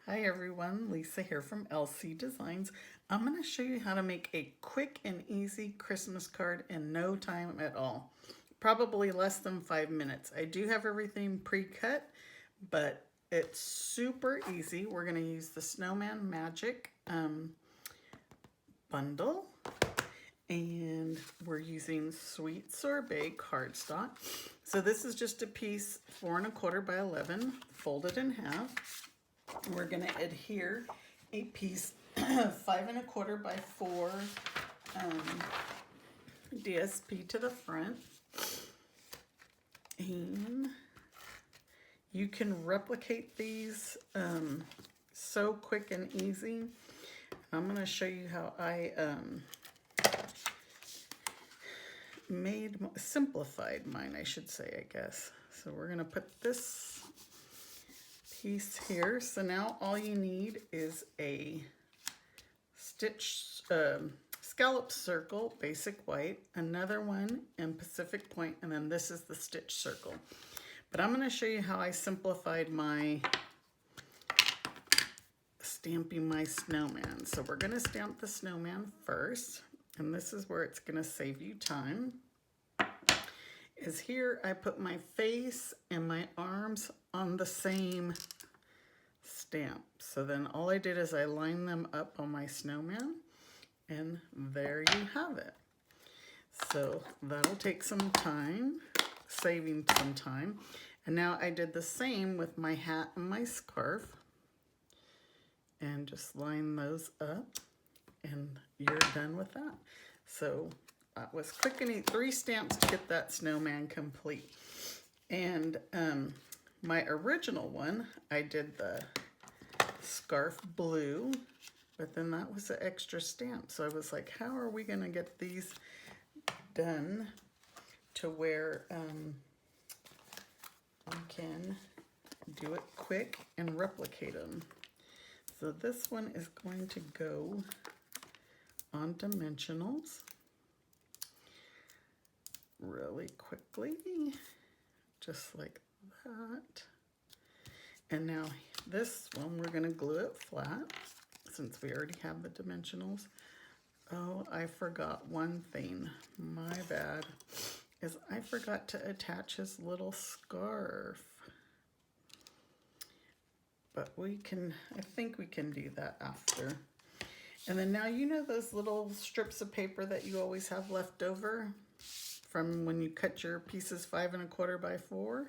Hi everyone, Lisa here from LC Designs. I'm going to show you how to make a quick and easy Christmas card in no time at all. Probably less than 5 minutes. I do have everything pre-cut, but it's super easy. We're going to use the Snowman Magic bundle, and we're using Sweet Sorbet cardstock. So this is just a piece 4 1/4 by 11, folded in half. We're going to adhere a piece 5 1/4 by 4 DSP to the front, and you can replicate these so quick and easy. I'm going to show you how I simplified mine, I should say, I guess. So we're going to put this piece here. So now all you need is a stitch scallop circle, basic white, another one in Pacific Point, and then this is the stitch circle. But I'm going to show you how I simplified my stamping my snowman. So we're going to stamp the snowman first, and this is where it's going to save you time. Is here I put my face and my arms on the same stamp. So then all I did is I lined them up on my snowman, and there you have it. So that'll take some time, saving some time. And now I did the same with my hat and my scarf, and just line those up, and you're done with that. So that was quick and easy. 3 stamps to get that snowman complete. And my original one, I did the scarf blue, but then that was an extra stamp. So I was like, how are we going to get these done to where we can do it quick and replicate them? So this one is going to go on dimensionals really quickly, just like that. And now this one, we're going to glue it flat since we already have the dimensionals. Oh, I forgot one thing. My bad. Is I forgot to attach his little scarf. But we can, I think we can do that after. And then now, you know those little strips of paper that you always have left over from when you cut your pieces 5 1/4 by 4?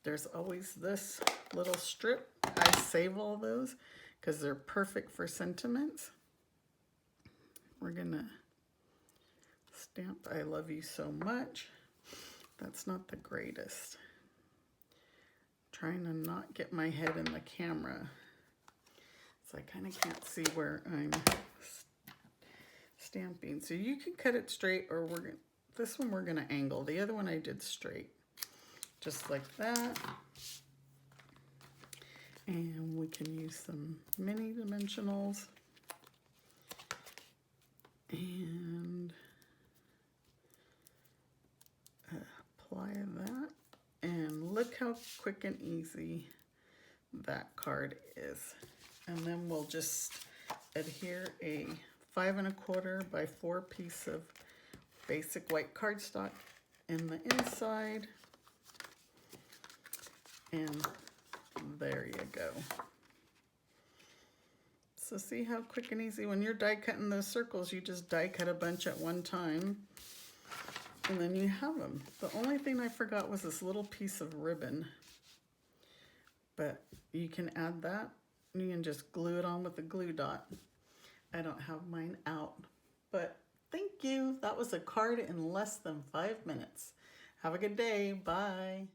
There's always this little strip. I save all those because they're perfect for sentiments. We're gonna stamp I love you so much. That's not the greatest. Trying to not get my head in the camera, so I kind of can't see where I'm stamping. So you can cut it straight, or this one we're gonna angle. The other one I did straight, just like that. And we can use some mini dimensionals and apply that. And look how quick and easy that card is. And then we'll just adhere a 5 1/4 by 4 piece of basic white cardstock in the inside. And there you go. So see how quick and easy, when you're die cutting those circles, you just die cut a bunch at one time, and then you have them. The only thing I forgot was this little piece of ribbon, but you can add that. You can just glue it on with a glue dot. I don't have mine out, but thank you. That was a card in less than 5 minutes. Have a good day. Bye.